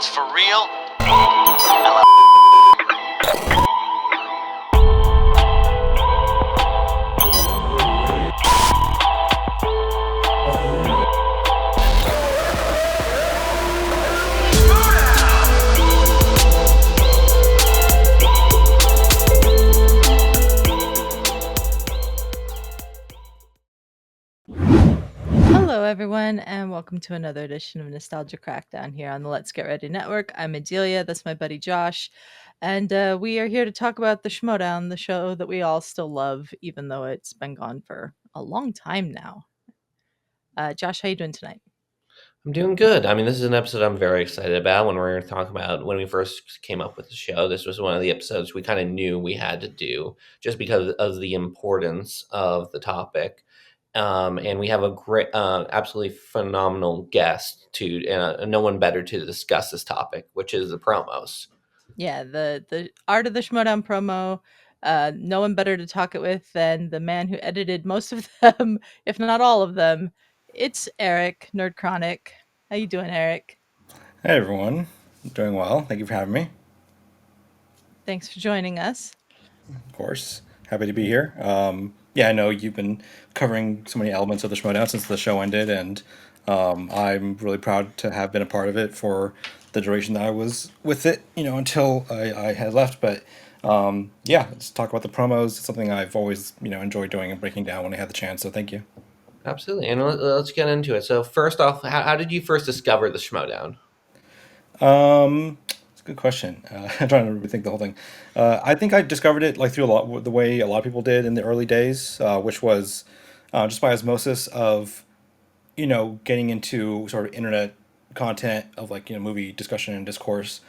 it's for real. I Hello, everyone, and welcome to another edition of Nostalgia Crackdown here on the Let's Get Ready Network. I'm Adelia, that's my buddy Josh, and we are here to talk about the Schmoedown, the show that we all still love, even though it's been gone for a long time now. Josh, how you doing tonight? I'm doing good. I mean, this is an episode I'm very excited about. When we were talking about when we first came up with the show, this was one of the episodes we kind of knew we had to do just because of the importance of the topic. And we have a great, absolutely phenomenal guest to, no one better to discuss this topic, which is the promos. Yeah, the art of the Schmoedown promo. No one better to talk it with than the man who edited most of them, if not all of them. It's Eric, Nerd Chronic. How you doing, Eric? Hey everyone, doing well. Thank you for having me. Thanks for joining us. Of course, happy to be here. Yeah, I know you've been covering so many elements of the Schmoedown since the show ended, and I'm really proud to have been a part of it for the duration that I was with it. Until I had left. But yeah, let's talk about the promos. It's something I've always enjoyed doing and breaking down when I had the chance. So thank you. Absolutely. And let's get into it. So, first off, how did you first discover the Schmoedown? It's a good question. I'm trying to rethink the whole thing. I think I discovered it like through a lot the way a lot of people did in the early days, which was just by osmosis of getting into sort of internet content of like movie discussion and discourse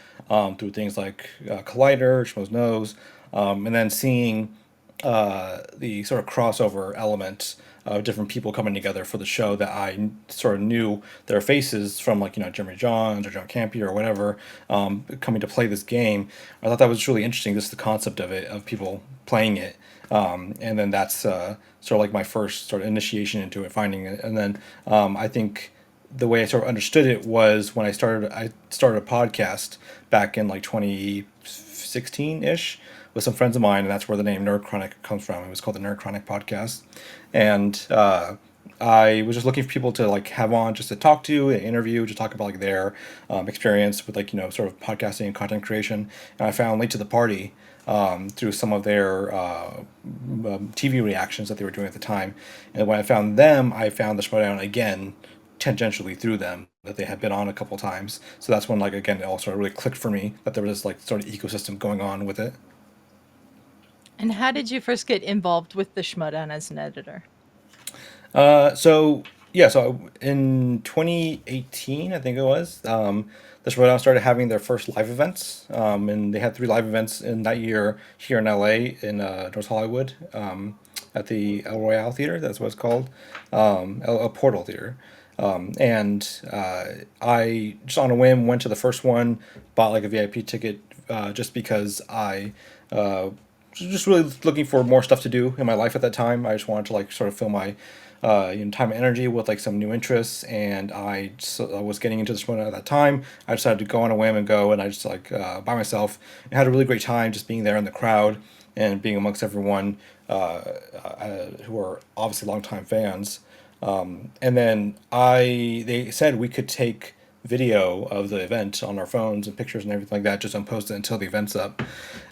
through things like Collider, Schmoes Knows, and then seeing the sort of crossover element of different people coming together for the show that I sort of knew their faces from, like Jeremy Johns or John Campy or whatever, coming to play this game. I thought that was really interesting, just the concept of it, of people playing it. And then that's sort of like my first sort of initiation into it, finding it. And then I think the way I sort of understood it was when I started a podcast back in like 2016 ish with some friends of mine, and that's where the name Nerd Chronic comes from. It was called the Nerd Chronic Podcast, and I was just looking for people to like have on, just to talk to, and interview, to talk about like their experience with like sort of podcasting and content creation. And I found Late to the Party through some of their TV reactions that they were doing at the time. And when I found them, I found the Schmoedown again tangentially through them, that they had been on a couple times. So that's when, like, again, it all sort of really clicked for me that there was this like sort of ecosystem going on with it. And how did you first get involved with the Schmoedown as an editor? So yeah, so in 2018, I think it was, the Schmoedown started having their first live events, and they had three live events in that year here in LA in North Hollywood, at the El Royale Theater. That's what it's called, El Portal Theater. And I just on a whim went to the first one, bought like a VIP ticket, just because I just really looking for more stuff to do in my life at that time. I just wanted to like sort of fill my time and energy with like some new interests, and I was getting into this one at that time. I decided to go on a whim and go, and I just like by myself and had a really great time just being there in the crowd and being amongst everyone who are obviously longtime fans. And then they said we could take video of the event on our phones and pictures and everything like that, just unpost it until the event's up.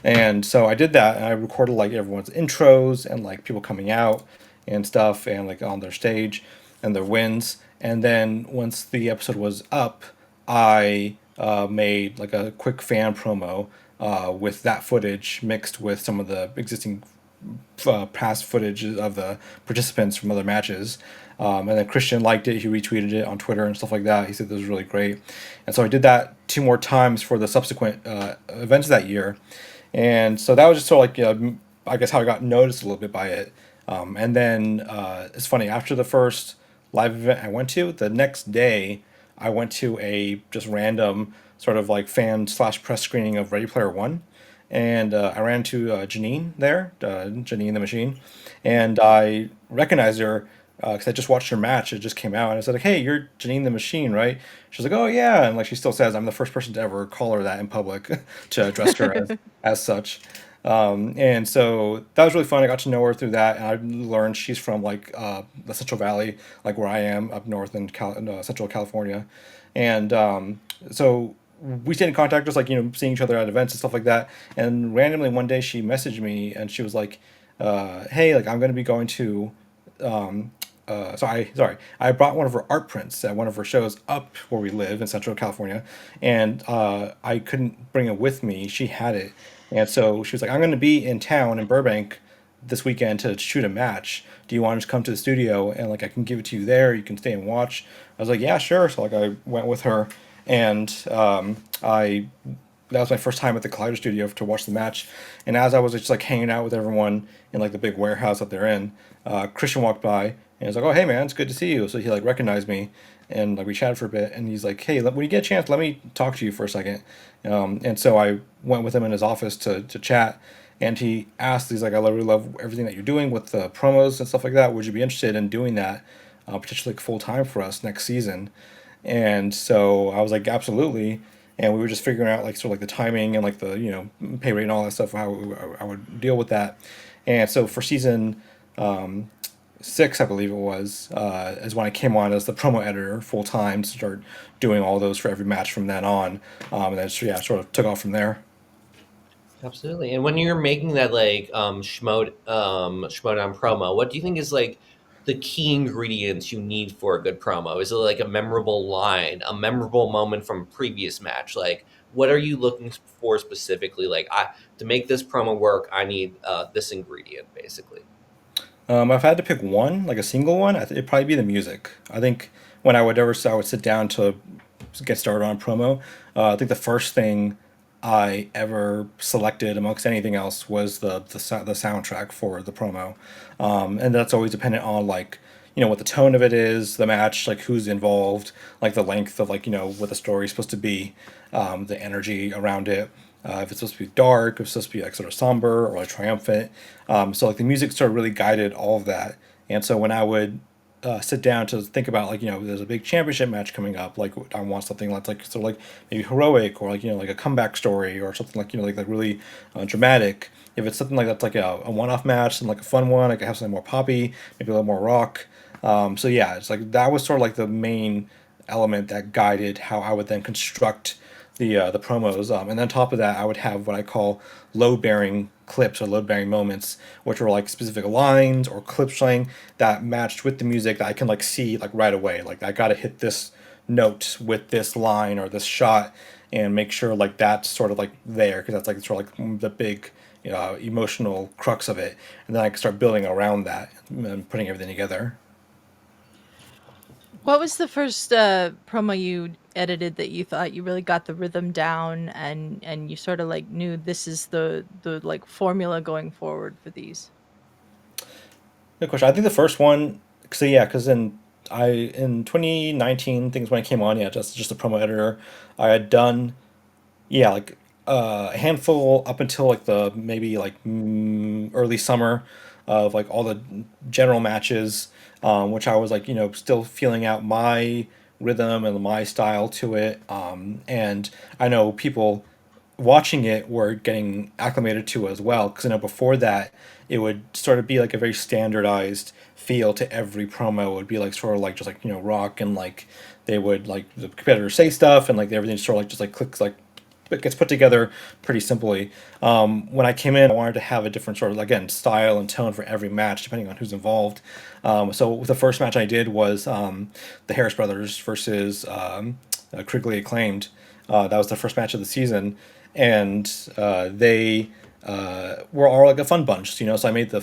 And so I did that, and I recorded like everyone's intros and like people coming out and stuff, and like on their stage and their wins. And then once the episode was up, I made like a quick fan promo with that footage mixed with some of the existing past footage of the participants from other matches. And then Christian liked it. He retweeted it on Twitter and stuff like that. He said this was really great. And so I did that two more times for the subsequent events that year. And so that was just sort of like, I guess how I got noticed a little bit by it. And then it's funny, after the first live event I went to, the next day I went to a just random sort of like fan slash press screening of Ready Player One. And I ran into Janine there, Janine the Machine, and I recognized her because I just watched her match. It just came out, and I said, like, "Hey, you're Janine the Machine, right?" She's like, "Oh yeah," and like she still says I'm the first person to ever call her that in public to address her as such. And so that was really fun. I got to know her through that, and I learned she's from like the Central Valley, like where I am up north in Central California, and so we stayed in contact, just like seeing each other at events and stuff like that. And randomly one day she messaged me, and she was like, "Hey, like I'm going to be going to." I brought one of her art prints at one of her shows up where we live in Central California, and I couldn't bring it with me. She had it, and so she was like, "I'm going to be in town in Burbank this weekend to shoot a match. Do you want to just come to the studio and like I can give it to you there? You can stay and watch." I was like, "Yeah, sure." So like I went with her, and I that was my first time at the Collider Studio to watch the match. And as I was just like hanging out with everyone in like the big warehouse that they're in, Christian walked by and he was like, "Oh hey man, it's good to see you." So he like recognized me, and like we chatted for a bit. And he's like, "Hey, when you get a chance, let me talk to you for a second." And so I went with him in his office to chat. And he asked, he's like, "I really love everything that you're doing with the promos and stuff like that. Would you be interested in doing that potentially like full time for us next season?" And so I was like, "Absolutely." And we were just figuring out like sort of like the timing and like the pay rate and all that stuff, how I would deal with that. And so for season 6, I believe it was, is when I came on as the promo editor full time to start doing all those for every match from then on. And then yeah, sort of took off from there. Absolutely. And when you're making that like Schmoedown promo, what do you think is like the key ingredients you need for a good promo? Is it like a memorable line, a memorable moment from a previous match? Like what are you looking for specifically? Like I to make this promo work, I need this ingredient basically. If I had to pick one, like a single one, it'd probably be the music. I think when I would sit down to get started on promo, I think the first thing I ever selected amongst anything else was the soundtrack for the promo, and that's always dependent on like what the tone of it is, the match, like who's involved, like the length of like what the story is supposed to be, the energy around it. If it's supposed to be dark, if it's supposed to be like sort of somber or like triumphant. So like the music sort of really guided all of that. And so when I would sit down to think about like there's a big championship match coming up, like I want something that's like sort of like maybe heroic or like like a comeback story or something like like really dramatic. If it's something like that's like a one-off match and like a fun one, I could have something more poppy, maybe a little more rock. So yeah, it's like that was sort of like the main element that guided how I would then construct the promos. And then on top of that, I would have what I call load bearing clips or load bearing moments, which were like specific lines or clip playing that matched with the music that I can like see like right away. Like I got to hit this note with this line or this shot and make sure like that's sort of like there because that's like sort of like the big emotional crux of it, and then I can start building around that and putting everything together. What was the first promo you edited that you thought you really got the rhythm down and you sort of like knew this is the like formula going forward for these? Good question. I think the first one, so yeah, because in 2019 things when I came on, yeah, just a promo editor, I had done yeah like a handful up until like the maybe like early summer of like all the general matches, which I was like still feeling out my rhythm and my style to it, and I know people watching it were getting acclimated to as well because before that it would sort of be like a very standardized feel to every promo. It would be like sort of like just like rock, and like they would like the competitors say stuff and like everything sort of like just like clicks like it gets put together pretty simply. When I came in, I wanted to have a different sort of again style and tone for every match depending on who's involved. So the first match I did was the Harris brothers versus Critically Acclaimed. That was the first match of the season, and they were all like a fun bunch, So I made the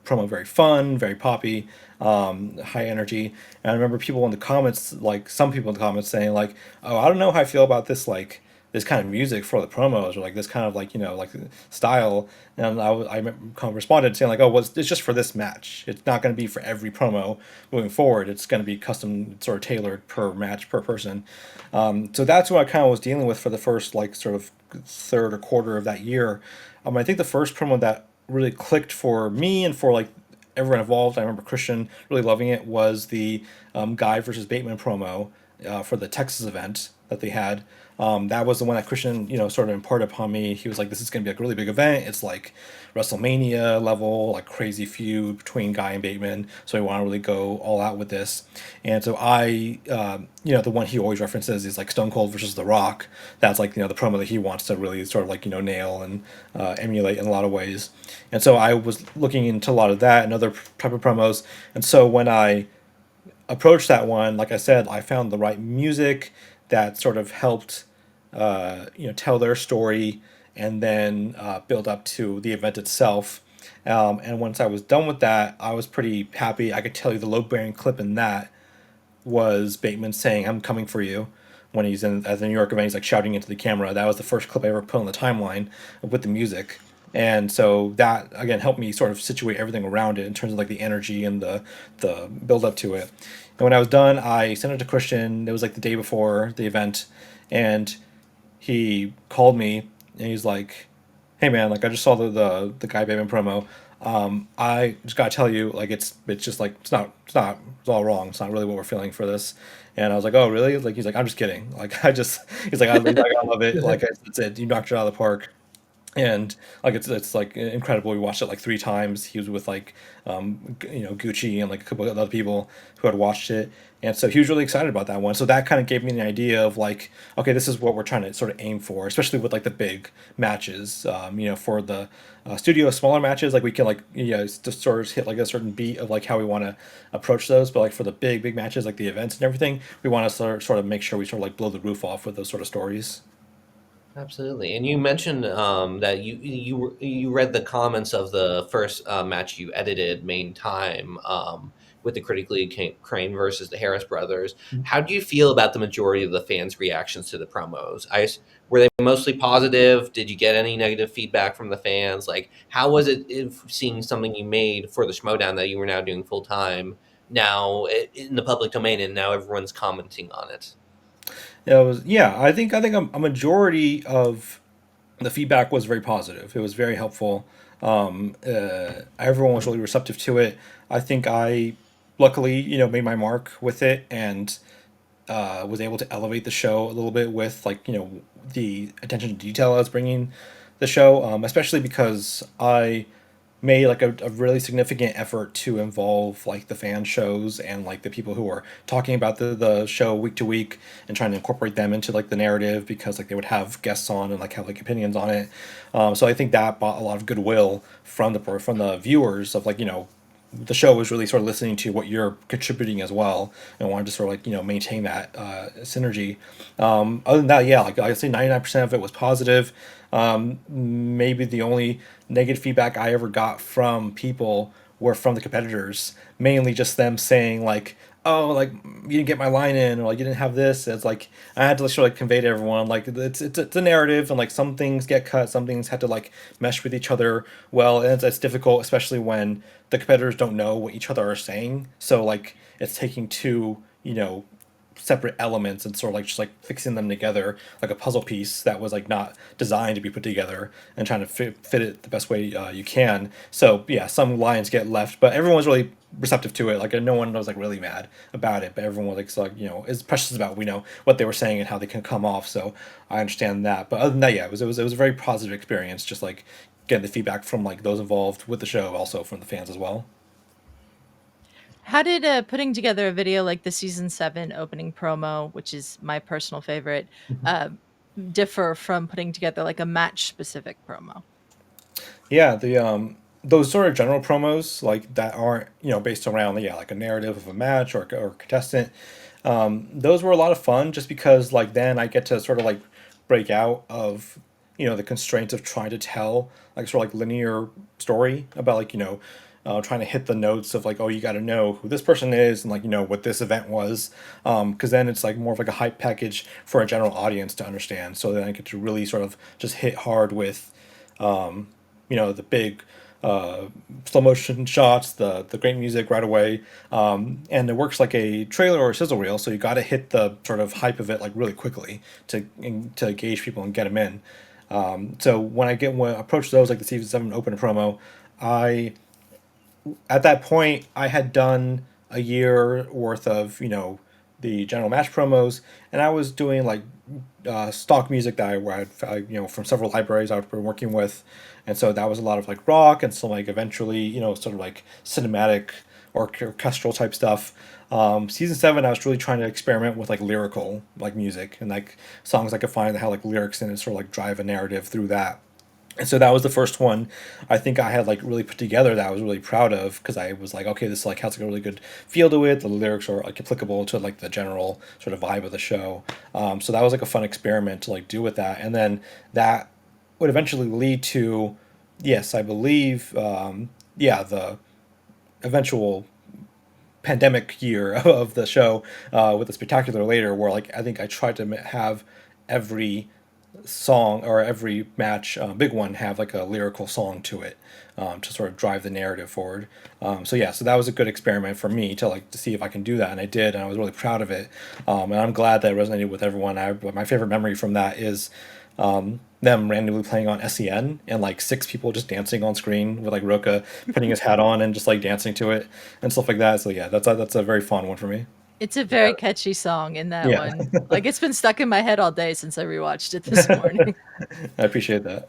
promo very fun, very poppy, high energy. And I remember people in the comments, like some people in the comments, saying like, "Oh, I don't know how I feel about this like." This kind of music for the promos or like this kind of like like style, and I kind of responded saying like, oh well, it's just for this match, it's not going to be for every promo moving forward, it's going to be custom sort of tailored per match per person. So that's what I kind of was dealing with for the first like sort of third or quarter of that year. I think the first promo that really clicked for me and for like everyone involved. I remember Christian really loving it. Was the Guy versus Bateman promo for the Texas event that they had. That was the one that Christian, sort of imparted upon me. He was like, "This is going to be a really big event. It's like WrestleMania level, like crazy feud between Guy and Bateman. So we want to really go all out with this." And so the one he always references is like Stone Cold versus The Rock. That's like the promo that he wants to really sort of like nail and emulate in a lot of ways. And so I was looking into a lot of that and other type of promos. And so when I approached that one, like I said, I found the right music that sort of helped, tell their story and then build up to the event itself. And once I was done with that, I was pretty happy. I could tell you the load bearing clip in that was Bateman saying, "I'm coming for you." When he's at the New York event, he's like shouting into the camera. That was the first clip I ever put on the timeline with the music. And so that again helped me sort of situate everything around it in terms of like the energy and the build up to it. And when I was done, I sent it to Christian. It was like the day before the event, and he called me and he's like, "Hey man, like I just saw the Guy Bateman promo. I just gotta tell you, like it's just like it's all wrong. It's not really what we're feeling for this." And I was like, "Oh really?" Like he's like, "I'm just kidding. Like he's like, I love it. Like it's it. You knocked it out of the park." And like it's like incredible. We watched it like three times. He was with like Gucci and like a couple of other people who had watched it, and so he was really excited about that one. So that kind of gave me the idea of like, okay, this is what we're trying to sort of aim for, especially with like the big matches. For the studio smaller matches, like we can like just sort of hit like a certain beat of like how we want to approach those. But like for the big matches, like the events and everything, we want to sort of make sure we sort of like blow the roof off with those sort of stories. Absolutely. And you mentioned that you read the comments of the first match you edited, Main Time, with the critically Crane versus the Harris brothers. How do you feel about the majority of the fans' reactions to the promos? Were they mostly positive? Did you get any negative feedback from the fans? Like, how was it if seeing something you made for the Schmoedown that you were now doing full time now in the public domain, and now everyone's commenting on it? I think a majority of the feedback was very positive. It was very helpful. Everyone was really receptive to it. I think I, luckily, made my mark with it and was able to elevate the show a little bit with like the attention to detail I was bringing the show, especially because I made like a really significant effort to involve like the fan shows and like the people who are talking about the show week to week and trying to incorporate them into like the narrative because like they would have guests on and like have like opinions on it. So I think that brought a lot of goodwill from the viewers of like the show was really sort of listening to what you're contributing as well and wanted to sort of like maintain that synergy. Other than that, yeah, like I say 99% of it was positive. Maybe the only negative feedback I ever got from people were from the competitors, mainly just them saying like, "Oh, like you didn't get my line in," or like you didn't have this. It's like I had to like, sort of like convey to everyone like it's a narrative, and like some things get cut, some things had to like mesh with each other well, and it's difficult, especially when the competitors don't know what each other are saying. So like it's taking two separate elements and sort of like just like fixing them together like a puzzle piece that was like not designed to be put together and trying to fit it the best way you can. So yeah, some lines get left, but everyone was really receptive to it. Like no one was like really mad about it, but everyone was like, so, like is precious about what they were saying and how they can come off. So I understand that. But other than that, yeah, it was a very positive experience. Just like getting the feedback from like those involved with the show, also from the fans as well. How did putting together a video like the season 7 opening promo, which is my personal favorite, uh, differ from putting together like a match specific promo? Yeah, the those sort of general promos like that aren't based around like a narrative of a match or contestant. Those were a lot of fun just because like then I get to sort of like break out of the constraints of trying to tell like sort of like linear story about like trying to hit the notes of like, oh, you got to know who this person is and like what this event was, because then it's like more of like a hype package for a general audience to understand. So then I get to really sort of just hit hard with the big slow motion shots, the great music right away, and it works like a trailer or a sizzle reel. So you got to hit the sort of hype of it like really quickly to engage people and get them in. So when I approach those like the season 7 open promo, I at that point, I had done a year worth of the general match promos, and I was doing like stock music that from several libraries I've been working with, and so that was a lot of like rock and some like eventually sort of like cinematic or orchestral type stuff. Season 7, I was really trying to experiment with like lyrical like music and like songs I could find that had like lyrics in it, sort of like drive a narrative through that. And so that was the first one I think I had like really put together that I was really proud of, because I was like, okay, this like has like a really good feel to it. The lyrics are like applicable to like the general sort of vibe of the show. So that was like a fun experiment to like do with that, and then that would eventually lead to, yes, I believe, the eventual pandemic year of the show, with the spectacular later, where like I think I tried to have every song or every match, big one, have like a lyrical song to it, to sort of drive the narrative forward. So that was a good experiment for me to like to see if I can do that, and I did, and I was really proud of it. And I'm glad that it resonated with everyone. My favorite memory from that is them randomly playing on SEN and like six people just dancing on screen with like Roka putting his hat on and just like dancing to it and stuff like that. So yeah, that's a very fun one for me. It's a very catchy song in that Yeah, one. Like, it's been stuck in my head all day since I rewatched it this morning. I appreciate that.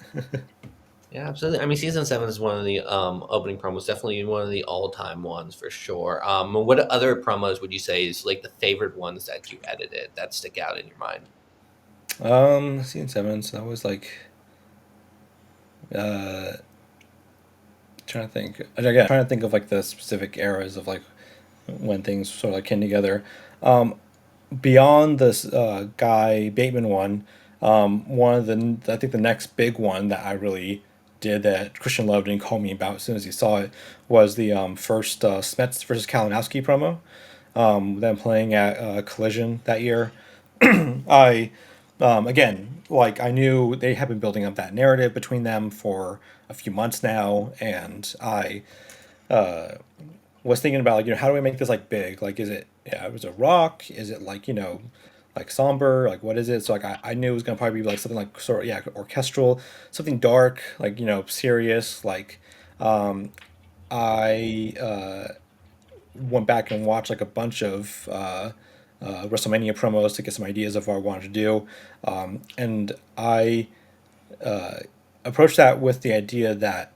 Yeah, absolutely. I mean, season 7 is one of the opening promos, definitely one of the all-time ones for sure. What other promos would you say is like the favorite ones that you edited that stick out in your mind? Season 7. So that was like, uh, trying to think again, trying to think of like the specific eras of like when things sort of like came together. Beyond this Guy Bateman one, one of the I think the next big one that I really did that Christian loved and called me about as soon as he saw it was the first Smets versus Kalinowski promo. Them playing at Collision that year. I again, like I knew they had been building up that narrative between them for a few months now, and I was thinking about like how do I make this like big? Like, is it, yeah, was it rock? Is it like like somber? Like, what is it? So like I knew it was gonna probably be like something like sort of, yeah, orchestral, something dark, like serious. Like I went back and watched like a bunch of WrestleMania promos to get some ideas of what I wanted to do, and I approached that with the idea that,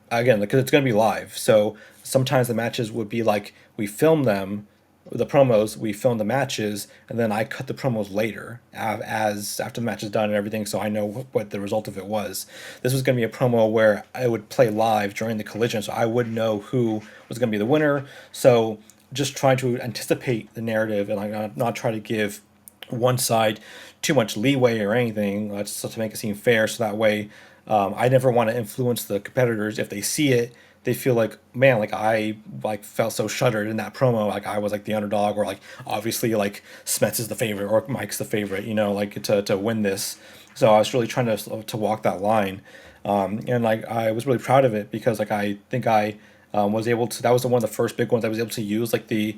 again, because it's going to be live, so sometimes the matches would be like we film them, the promos, we film the matches, and then I cut the promos later as after the match is done and everything, so I know what the result of it was. This was going to be a promo where I would play live during the collision, so I would know who was going to be the winner. So just trying to anticipate the narrative and like not try to give one side too much leeway or anything, just to make it seem fair. So that way, I never want to influence the competitors. If they see it, they feel like, man, like I like felt so shuddered in that promo, like I was like the underdog, or like obviously like Smets is the favorite or Mike's the favorite, like to win this. So I was really trying to walk that line, and like I was really proud of it because like I think I was able to. That was one of the first big ones I was able to use like the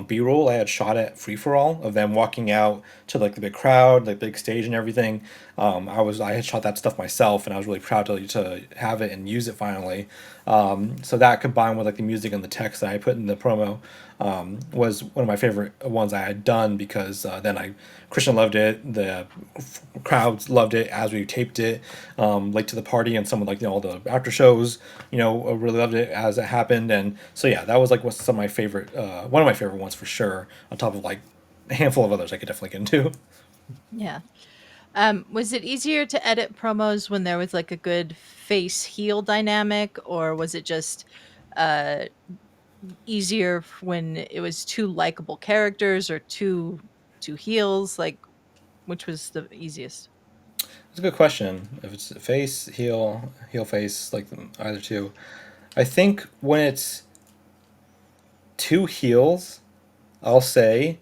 B-roll I had shot at Free for All of them walking out to like the big crowd, like big stage and everything. I had shot that stuff myself, and I was really proud to have it and use it finally. So that combined with like the music and the text that I put in the promo, was one of my favorite ones I had done, because then Christian loved it, the crowds loved it as we taped it, late to the party, and some of like all the after shows, really loved it as it happened, and so yeah, that was like some of my favorite, one of my favorite ones for sure. On top of like a handful of others I could definitely get into. Yeah. Was it easier to edit promos when there was like a good face heel dynamic, or was it just uh easier when it was two likable characters or two heels? Like, which was the easiest? It's a good question. If it's face, heel, face, like either two. I think when it's two heels, I'll say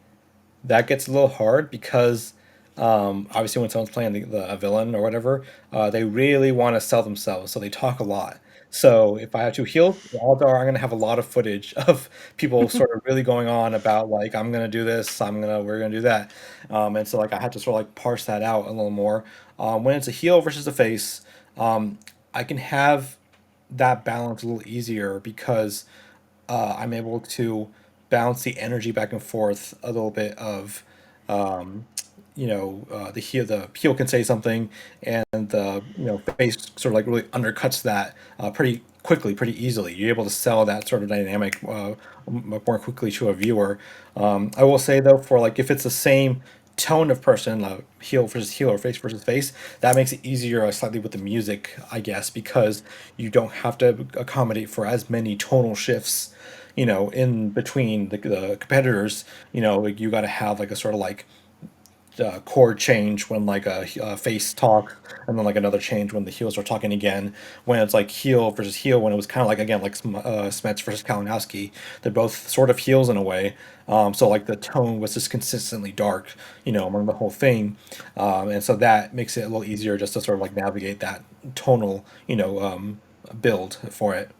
that gets a little hard because, obviously when someone's playing a villain or whatever, they really want to sell themselves, so they talk a lot. So if I have two heels, odds are I'm gonna have a lot of footage of people sort of really going on about like I'm gonna do this, we're gonna do that, and so like I have to sort of like parse that out a little more. When it's a heel versus a face, I can have that balance a little easier because I'm able to bounce the energy back and forth a little bit of the heel can say something, and the face sort of like really undercuts that pretty quickly, pretty easily. You're able to sell that sort of dynamic more quickly to a viewer. I will say though, for like if it's the same tone of person, heel versus heel or face versus face, that makes it easier slightly with the music, I guess, because you don't have to accommodate for as many tonal shifts, in between the competitors. Like you got to have like a sort of like chord change when like a face talk, and then like another change when the heels are talking again. When it's like heel versus heel, when it was kind of like again like Smets versus Kalinowski, they're both sort of heels in a way. So like the tone was just consistently dark, among the whole thing, and so that makes it a little easier just to sort of like navigate that tonal, build for it.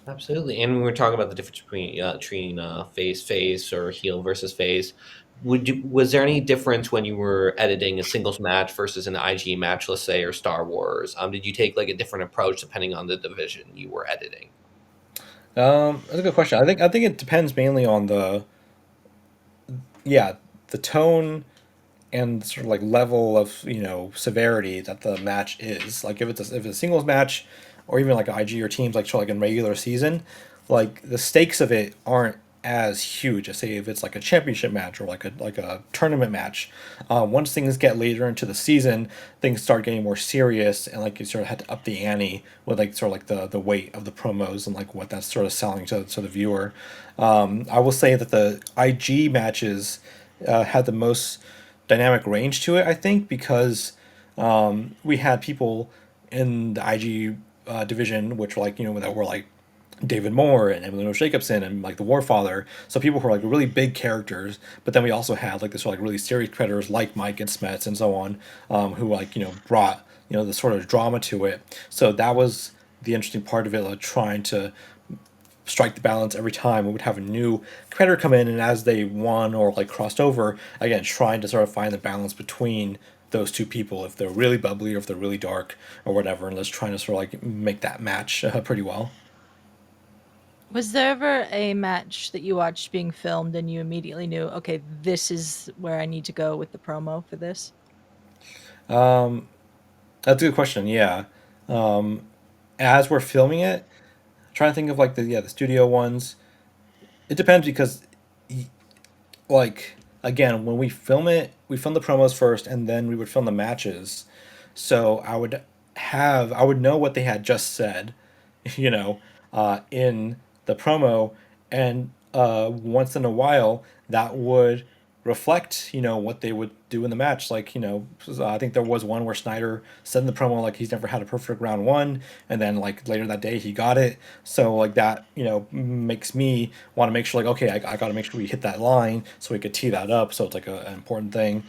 Absolutely. And when we're talking about the difference between face or heel versus face, was there any difference when you were editing a singles match versus an IG match, let's say, or Star Wars? Did you take like a different approach depending on the division you were editing? That's a good question. I think it depends mainly on the tone and sort of like level of severity that the match is. Like if it's a singles match, or even like IG or teams like in regular season, like the stakes of it aren't as huge as say if it's like a championship match or like a tournament match. Once things get later into the season, things start getting more serious, and like you sort of had to up the ante with like sort of like the weight of the promos and like what that's sort of selling to the viewer. I will say that the IG matches had the most dynamic range to it, I think, because we had people in the IG division, which were like, that were like David Moore and Emiliano Jacobson and like the Warfather. So people who are like really big characters, but then we also had like this sort of like really serious predators like Mike and Smets and so on, who like, brought, the sort of drama to it. So that was the interesting part of it, like trying to strike the balance every time. We would have a new competitor come in, and as they won or like crossed over, again, trying to sort of find the balance between those two people, if they're really bubbly or if they're really dark or whatever, and let's trying to sort of like make that match pretty well. Was there ever a match that you watched being filmed and you immediately knew, okay, this is where I need to go with the promo for this? That's a good question. Yeah, as we're filming it, trying to think of like the studio ones. It depends because like again, when we film it, we film the promos first, and then we would film the matches. So I would know what they had just said, you know, in the promo, and once in a while that would reflect, what they would do in the match. Like, I think there was one where Snyder said in the promo like he's never had a perfect round one, and then like later that day he got it. So like that, makes me want to make sure like okay, I got to make sure we hit that line so we could tee that up. So it's like an important thing.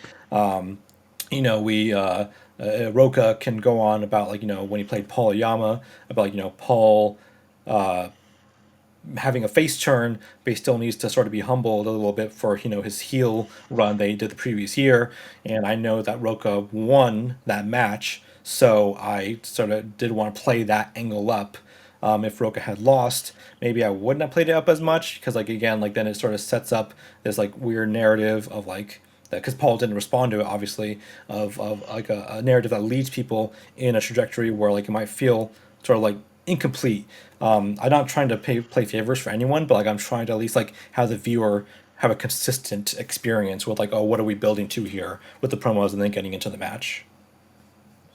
We Roca can go on about like when he played Paul Yama, about like Paul having a face turn, but he still needs to sort of be humbled a little bit for his heel run that he did the previous year. And I know that Roca won that match, so I sort of did want to play that angle up. If Roca had lost, maybe I wouldn't have played it up as much because like again like then it sort of sets up this like weird narrative of like that, because Paul didn't respond to it obviously, of like a narrative that leads people in a trajectory where like it might feel sort of like incomplete. I'm not trying to play favors for anyone, but like I'm trying to at least like have the viewer have a consistent experience with like, oh, what are we building to here with the promos, and then getting into the match.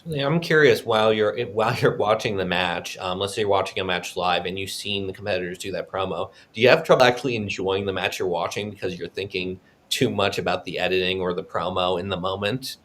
Yeah, I'm curious while you're watching the match. Let's say you're watching a match live and you've seen the competitors do that promo. Do you have trouble actually enjoying the match you're watching because you're thinking too much about the editing or the promo in the moment?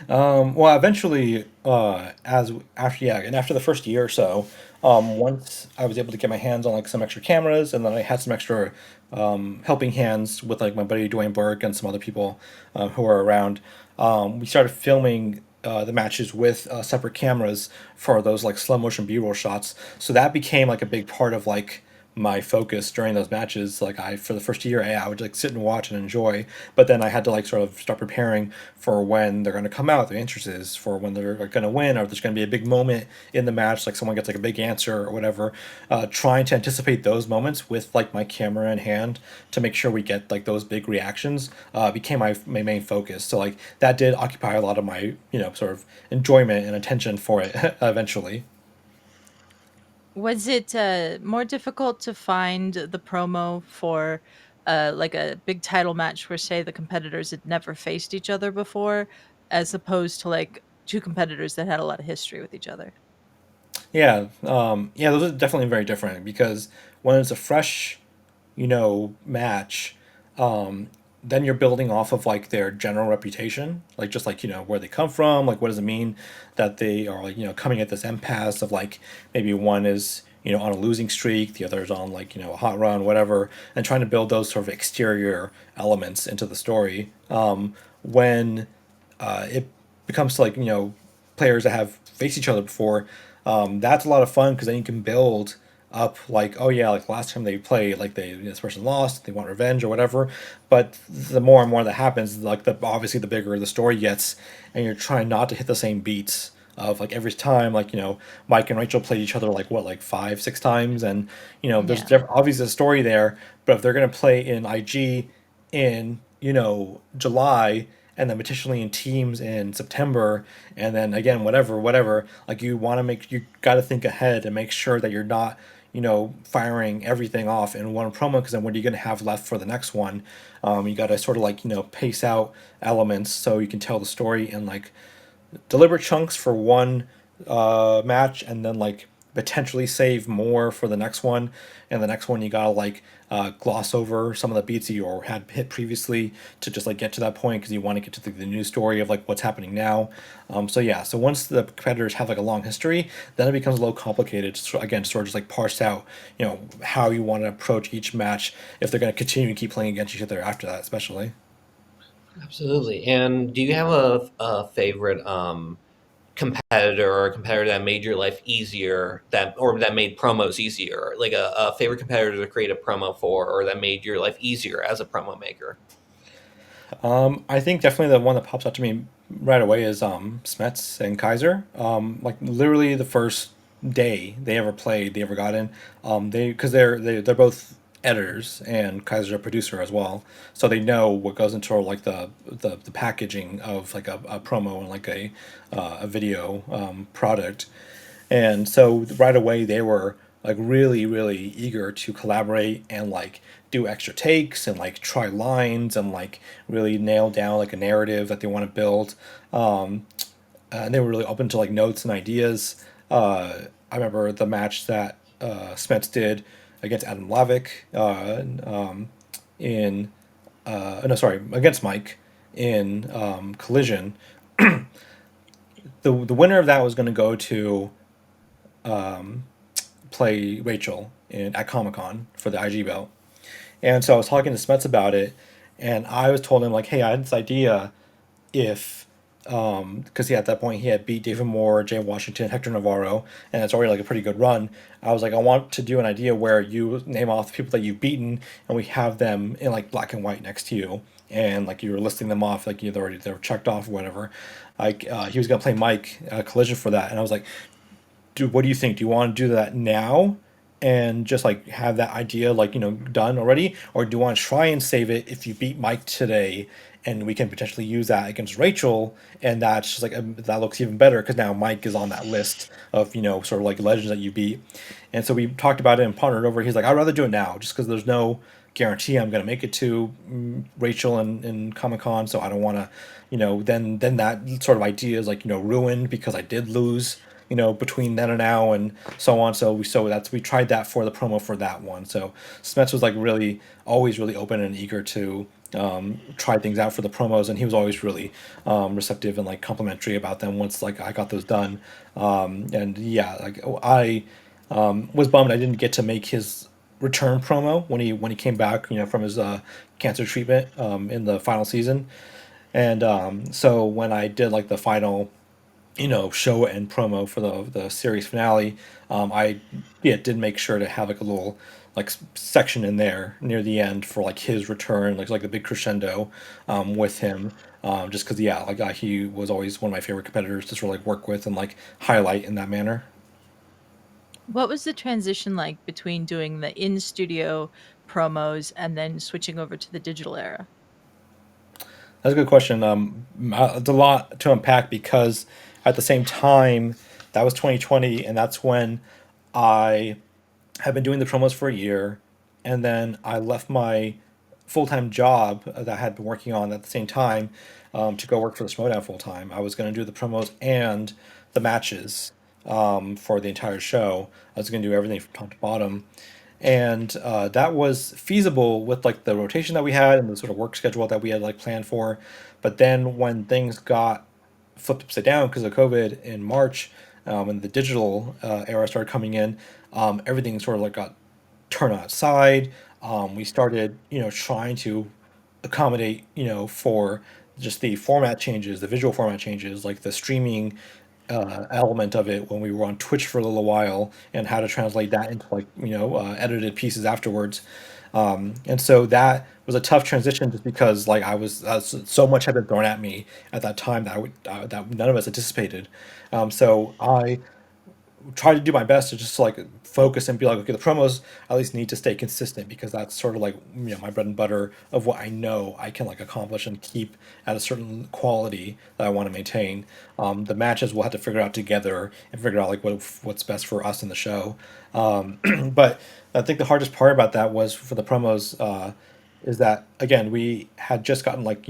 Well, eventually, as after yeah, and after the first year or so, once I was able to get my hands on like some extra cameras, and then I had some extra helping hands with like my buddy Dwayne Burke and some other people who were around. We started filming the matches with separate cameras for those like slow motion B-roll shots. So that became like a big part of like my focus during those matches. Like for the first year, I would like sit and watch and enjoy, but then I had to like sort of start preparing for when they're going to come out, the entrances, for when they're going to win, or there's going to be a big moment in the match, like someone gets like a big answer or whatever. Trying to anticipate those moments with like my camera in hand to make sure we get like those big reactions became my main focus. So like that did occupy a lot of my sort of enjoyment and attention for it eventually. Was it more difficult to find the promo for like a big title match where, say, the competitors had never faced each other before, as opposed to like two competitors that had a lot of history with each other? Yeah, yeah, those are definitely very different because when it's a fresh, match, um, then you're building off of like their general reputation, like just like where they come from, like what does it mean that they are like coming at this impasse of like maybe one is on a losing streak, the other is on like a hot run, whatever, and trying to build those sort of exterior elements into the story. When it becomes to like players that have faced each other before, that's a lot of fun because then you can build up like, oh yeah, like last time they played, like this person lost, they want revenge or whatever. But the more and more that happens, like the obviously the bigger the story gets, and you're trying not to hit the same beats of like every time, like Mike and Rachel played each other like what, like 5 6 times, and there's Yeah. obviously a story there. But if they're gonna play in IG in July, and then potentially in teams in September, and then again whatever, like you got to think ahead and make sure that you're not firing everything off in one promo, because then what are you going to have left for the next one? You got to sort of like pace out elements so you can tell the story in like deliberate chunks for one match, and then like potentially save more for the next one. And the next one you gotta like gloss over some of the beats you or had hit previously to just like get to that point because you want to get to the new story of like what's happening now. So yeah, so once the competitors have like a long history, then it becomes a little complicated to again sort of just like parse out how you want to approach each match if they're going to continue to keep playing against each other after that, especially. Absolutely. And do you have a favorite competitor or a competitor that made your life easier, that made promos easier, like a favorite competitor to create a promo for, or that made your life easier as a promo maker? I think definitely the one that pops out to me right away is Smets and Kaiser. Like literally the first day they ever played, they ever got in. They because they're both editors and Kaiser's a producer as well, so they know what goes into like the packaging of like a promo and like a video product. And so right away they were like really eager to collaborate and like do extra takes and like try lines and like really nail down like a narrative that they want to build. And they were really open to like notes and ideas. I remember the match that Smets did against Adam Lavick in no, sorry, against Mike in Collision. The winner of that was going to go to play Rachel at Comic Con for the IG belt. And so I was talking to Smets about it, and I was told him like, hey, I had this idea if because at that point he had beat David Moore, Jay Washington, Hector Navarro, and it's already like a pretty good run. I was like, I want to do an idea where you name off the people that you've beaten, and we have them in like black and white next to you, and like you're listing them off, like they're checked off or whatever. Like he was gonna play Mike Collision for that, and I was like, dude, what do you think? Do you want to do that now and just like have that idea like done already, or do you want to try and save it if you beat Mike today, and we can potentially use that against Rachel, and that's just like that looks even better because now Mike is on that list of sort of like legends that you beat. And so we talked about it and pondered over. He's like, I'd rather do it now just because there's no guarantee I'm going to make it to Rachel and Comic Con, so I don't want to, then that sort of idea is like ruined because I did lose between then and now and so on. So we tried that for the promo for that one. So Smets was like really always really open and eager to try things out for the promos, and he was always really receptive and like complimentary about them once like I got those done. And yeah, like I was bummed I didn't get to make his return promo when he came back from his cancer treatment in the final season. And so when I did like the final show and promo for the series finale, I did make sure to have like a little like section in there near the end for like his return, like the big crescendo with him. Just because, yeah, like he was always one of my favorite competitors to sort of like work with and like highlight in that manner. What was the transition like between doing the in studio promos and then switching over to the digital era? That's a good question. It's a lot to unpack because at the same time, that was 2020, and that's when I had been doing the promos for a year, and then I left my full time job that I had been working on at the same time to go work for the Schmoedown full time. I was going to do the promos and the matches for the entire show. I was going to do everything from top to bottom, and that was feasible with like the rotation that we had and the sort of work schedule that we had like planned for. But then when things got flipped upside down because of COVID in March, and the digital era started coming in, everything sort of like got turned outside. We started, trying to accommodate, for just the format changes, the visual format changes, like the streaming element of it when we were on Twitch for a little while, and how to translate that into like edited pieces afterwards. And so that was a tough transition just because like I was so much had been thrown at me at that time that that none of us anticipated. So I try to do my best to just like focus and be like, okay, the promos at least need to stay consistent because that's sort of like my bread and butter of what I know I can like accomplish and keep at a certain quality that I want to maintain. The matches we'll have to figure out together and figure out like what's best for us in the show. But I think the hardest part about that was for the promos. Is that again we had just gotten like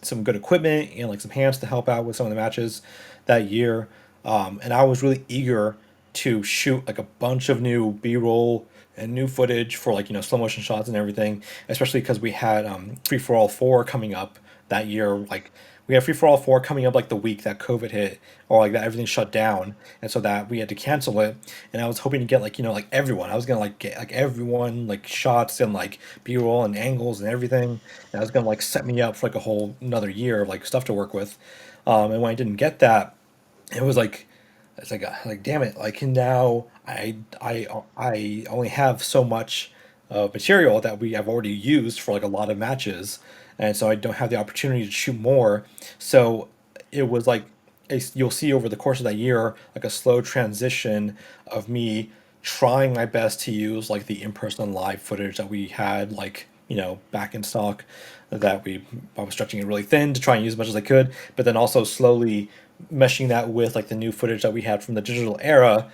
some good equipment and like some hands to help out with some of the matches that year, and I was really eager to shoot like a bunch of new b-roll and new footage for like slow motion shots and everything, especially because we had free for all 4 coming up that year. Like we had free for all 4 coming up like the week that COVID hit, or like that everything shut down, and so that we had to cancel it. And I was hoping to get like like everyone. I was gonna like get like everyone like shots and like b-roll and angles and everything, and I was gonna like set me up for like a whole another year of like stuff to work with. And when I didn't get that, it was like it's like damn it, like now I only have so much material that we have already used for like a lot of matches, and so I don't have the opportunity to shoot more. So it was like you'll see over the course of that year like a slow transition of me trying my best to use like the in-person live footage that we had like back in stock, that I was stretching it really thin to try and use as much as I could, but then also slowly meshing that with like the new footage that we had from the digital era,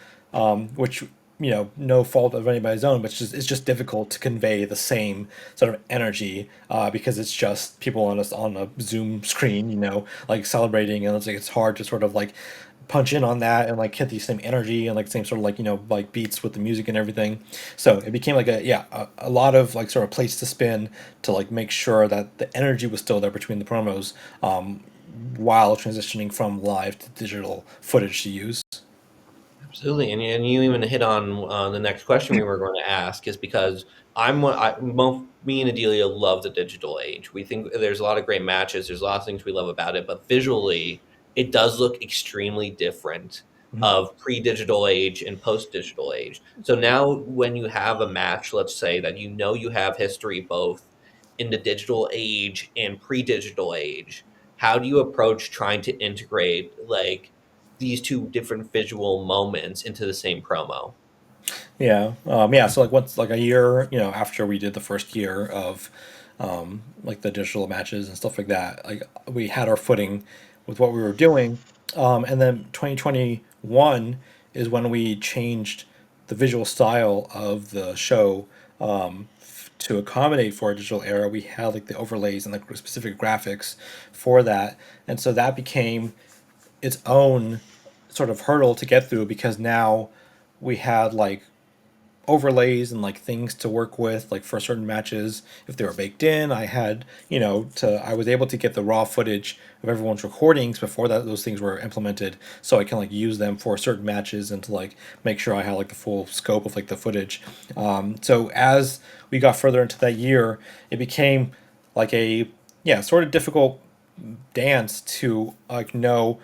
which no fault of anybody's own, but it's just difficult to convey the same sort of energy because it's just people on a Zoom screen, like celebrating, and it's hard to sort of like punch in on that and like hit the same energy and like same sort of like like beats with the music and everything. So it became like a lot of like sort of plates to spin to like make sure that the energy was still there between the promos, while transitioning from live to digital footage to use. Absolutely, and you even hit on the next question we were going to ask is because me and Adelia love the digital age. We think there's a lot of great matches. There's a lot of things we love about it, but visually, it does look extremely different Mhm. of pre-digital age and post-digital age. So now, when you have a match, let's say that you have history both in the digital age and pre-digital age, how do you approach trying to integrate like these two different visual moments into the same promo? Yeah. So like once like a year, after we did the first year of like the digital matches and stuff like that, like we had our footing with what we were doing. And then 2021 is when we changed the visual style of the show, to accommodate for a digital era. We had like the overlays and like specific graphics for that, and so that became its own sort of hurdle to get through because now we had like overlays and like things to work with like for certain matches if they were baked in. I had to I was able to get the raw footage of everyone's recordings before that those things were implemented, so I can like use them for certain matches and to like make sure I had like the full scope of like the footage. So as we got further into that year, it became like a sort of difficult dance to like know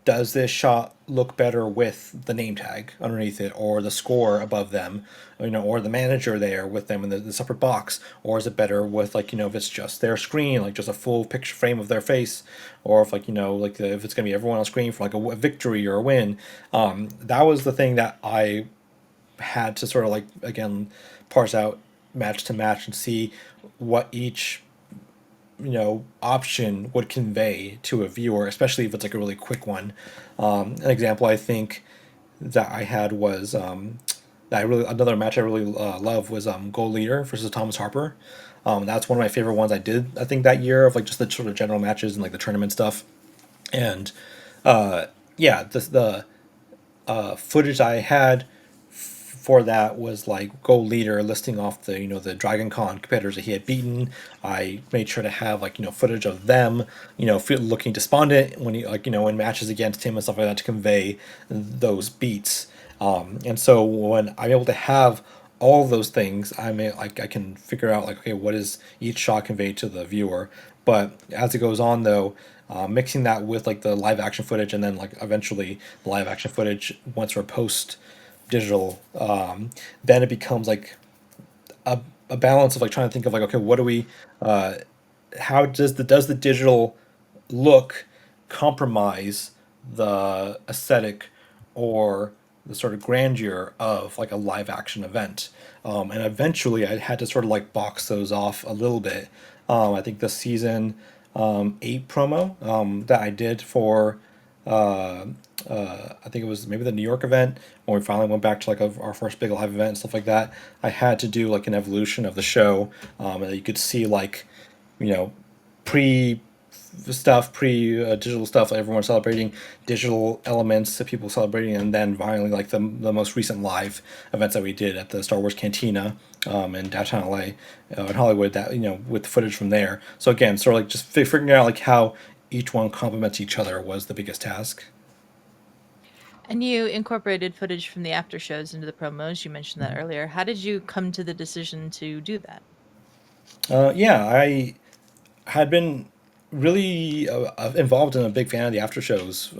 does this shot look better with the name tag underneath it, or the score above them, or the manager there with them in the separate box, or is it better with, like, if it's just their screen, like just a full picture frame of their face, or if, like, if it's gonna be everyone on screen for like a victory or a win. That was the thing that I had to sort of, like, again, parse out match to match and see what each option would convey to a viewer, especially if it's like a really quick one. An example I think that I had was that I really another match I really love was Gold Leader versus Thomas Harper. That's one of my favorite ones I did, I think, that year, of like just the sort of general matches and like the tournament stuff. And yeah, the footage I had for that was like Gold Leader listing off the Dragon Con competitors that he had beaten. I made sure to have, like, footage of them, looking despondent when he, like, in matches against him and stuff like that, to convey those beats. And so when I'm able to have all of those things, I can figure out, like, okay, what is each shot conveyed to the viewer. But as it goes on, though, mixing that with like the live action footage, and then like eventually the live action footage once we're post digital, then it becomes like a balance of like trying to think of, like, okay, what do we how does the digital look compromise the aesthetic or the sort of grandeur of like a live action event. And eventually I had to sort of like box those off a little bit. I think the season 8 promo that I did for I think it was maybe the New York event, when we finally went back to like our first big live event and stuff like that. I had to do like an evolution of the show, and you could see, like, pre stuff, pre digital stuff, like everyone celebrating digital elements, people celebrating, and then finally like the most recent live events that we did at the Star Wars Cantina in downtown LA, in Hollywood, that, with footage from there. So again, sort of like just figuring out like how each one complements each other was the biggest task. And you incorporated footage from the after shows into the promos. You mentioned that earlier. How did you come to the decision to do that? Yeah, I had been really involved in a big fan of the after shows,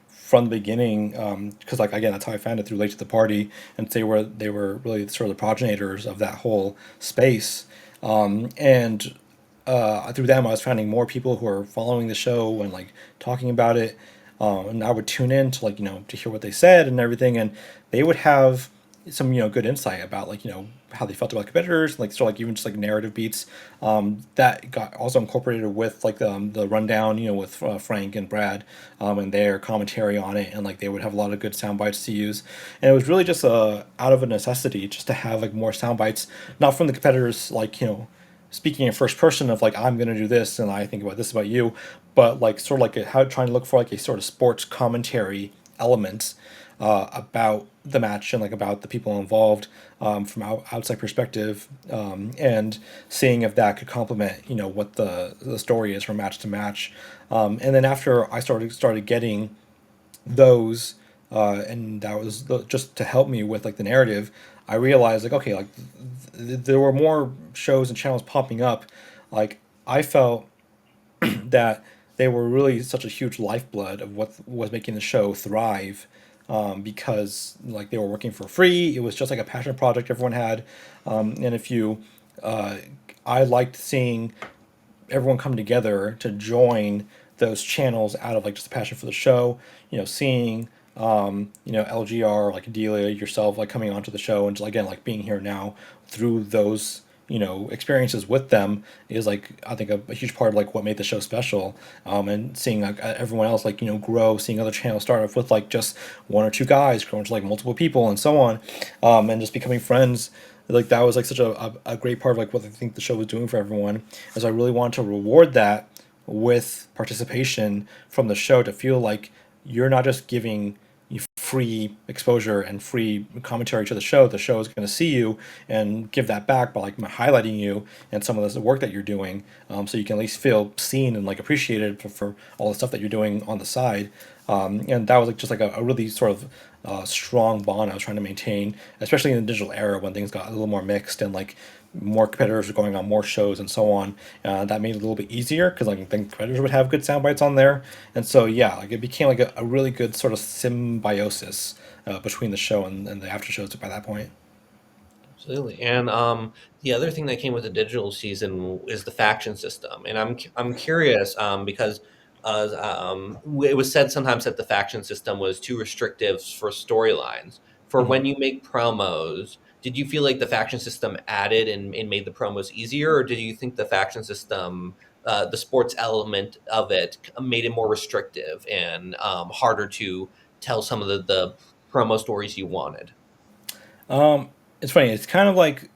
from the beginning, because, like, again, that's how I found it, through Late to the Party, and they were really sort of the progenitors of that whole space. And through them, I was finding more people who are following the show and like talking about it. And I would tune in to, like, to hear what they said and everything, and they would have some good insight about, like, how they felt about competitors, like sort of like even just like narrative beats, that got also incorporated with like the rundown, with Frank and Brad, and their commentary on it, and like they would have a lot of good sound bites to use. And it was really just out of a necessity, just to have like more sound bites, not from the competitors, like, speaking in first person of like, I'm gonna do this and I think about this about you, but like sort of like how trying to look for like a sort of sports commentary element about the match and like about the people involved, from outside perspective, and seeing if that could complement what the story is from match to match. And then after I started getting those, and that was just to help me with like the narrative, I realized, like, okay, like there were more shows and channels popping up. Like, I felt that they were really such a huge lifeblood of what was making the show thrive, because like they were working for free. It was just like a passion project everyone had, and if you uh, I liked seeing everyone come together to join those channels out of like just a passion for the show. Seeing LGR, like Adelia, yourself, like coming onto the show, and just, again, like being here now through those experiences with them, is like, I think, a huge part of like what made the show special. And seeing like everyone else, like, grow, seeing other channels start off with like just one or two guys growing to like multiple people and so on, and just becoming friends. Like, that was like such a great part of like what I think the show was doing for everyone, as I really wanted to reward that with participation from the show, to feel like you're not just giving you free exposure and free commentary to the show is going to see you and give that back by like highlighting you and some of the work that you're doing, so you can at least feel seen and like appreciated for all the stuff that you're doing on the side. And that was like just like a really sort of strong bond I was trying to maintain, especially in the digital era when things got a little more mixed, and like more competitors were going on more shows and so on. That made it a little bit easier because like I think competitors would have good sound bites on there, and so yeah, like it became like a really good sort of symbiosis between the show and the after shows by that point. Absolutely. And the other thing that came with the digital season is the faction system. And I'm curious because it was said sometimes that the faction system was too restrictive for storylines. For Mhm. when you make promos, did you feel like the faction system added and made the promos easier, or did you think the faction system, the sports element of it, made it more restrictive and harder to tell some of the promo stories you wanted? It's funny. It's kind of like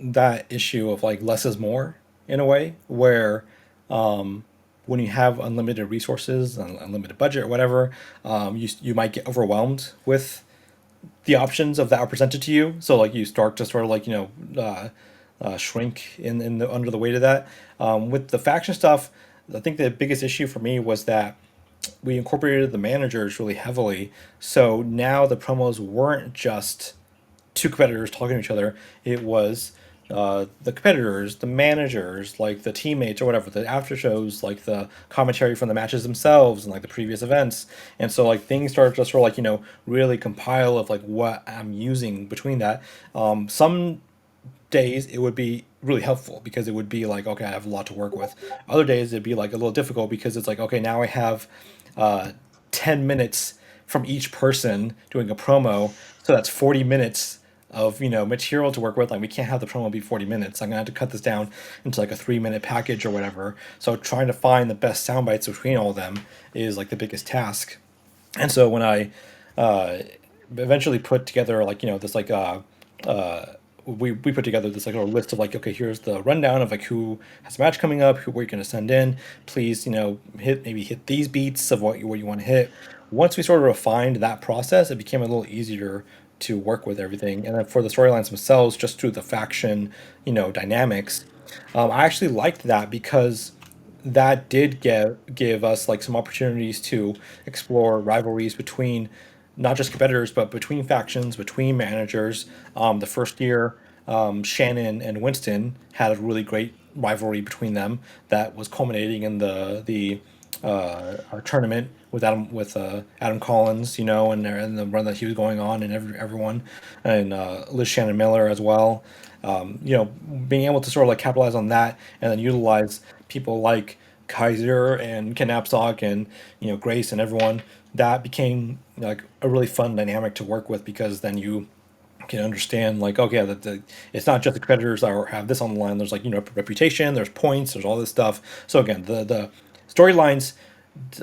that issue of like less is more in a way, where when you have unlimited resources and unlimited budget or whatever, you might get overwhelmed with the options of that are presented to you. So like you start to sort of like shrink in the under the weight of that. With the faction stuff, I think the biggest issue for me was that we incorporated the managers really heavily. So now the promos weren't just two competitors talking to each other. It was the competitors, the managers, like the teammates or whatever, the after shows, like the commentary from the matches themselves and like the previous events. And so like things started to sort of like, really compile of like what I'm using between that. Some days it would be really helpful because it would be like, okay, I have a lot to work with. Other days it'd be like a little difficult because it's like, okay, now I have uh, 10 minutes from each person doing a promo. So that's 40 minutes of, material to work with. Like we can't have the promo be 40 minutes. I'm gonna have to cut this down into like a 3-minute package or whatever. So trying to find the best sound bites between all of them is like the biggest task. And so when I uh, eventually put together like this like we put together this like little list of like, okay, here's the rundown of like who has a match coming up, who we're going to send in. Please, hit these beats of what you want to hit. Once we sort of refined that process, it became a little easier to work with everything. And then for the storylines themselves, just through the faction, dynamics, I actually liked that because that did give us like some opportunities to explore rivalries between not just competitors but between factions, between managers. The first year, Shannon and Winston had a really great rivalry between them that was culminating in our tournament with Adam Collins, and the run that he was going on, and everyone, and Liz Shannon Miller as well. Being able to sort of like capitalize on that and then utilize people like Kaiser and Ken Napzok and Grace and everyone, that became like a really fun dynamic to work with because then you can understand like, okay, that it's not just the creditors that have this on the line. There's like reputation, there's points, there's all this stuff. So again, the storylines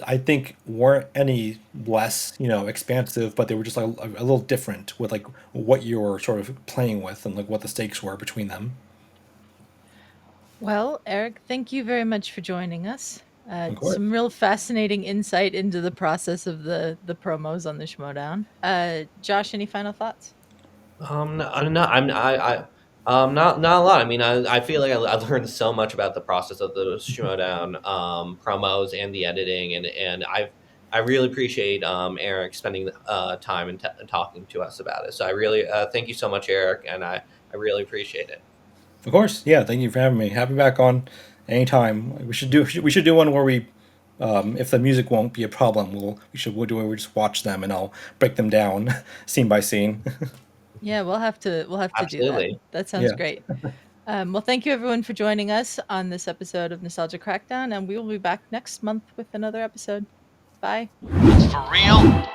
I think weren't any less expansive, but they were just like a little different with like what you were sort of playing with and like what the stakes were between them. Well, Eric, thank you very much for joining us. Of course. Some real fascinating insight into the process of the promos on the Schmoedown. Josh, any final thoughts? No, not a lot. I mean, I feel like I learned so much about the process of the Schmoedown promos and the editing, and I really appreciate Eric spending time and talking to us about it. So I really thank you so much, Eric, and I really appreciate it. Of course. Yeah. Thank you for having me. Have me back on anytime. We should do one where we, if the music won't be a problem, we'll do it. We just watch them and I'll break them down scene by scene. Yeah, we'll have to do that. Absolutely. That sounds Yeah. great. Well, thank you everyone for joining us on this episode of Nostalgia Crackdown, and we will be back next month with another episode. Bye. For real?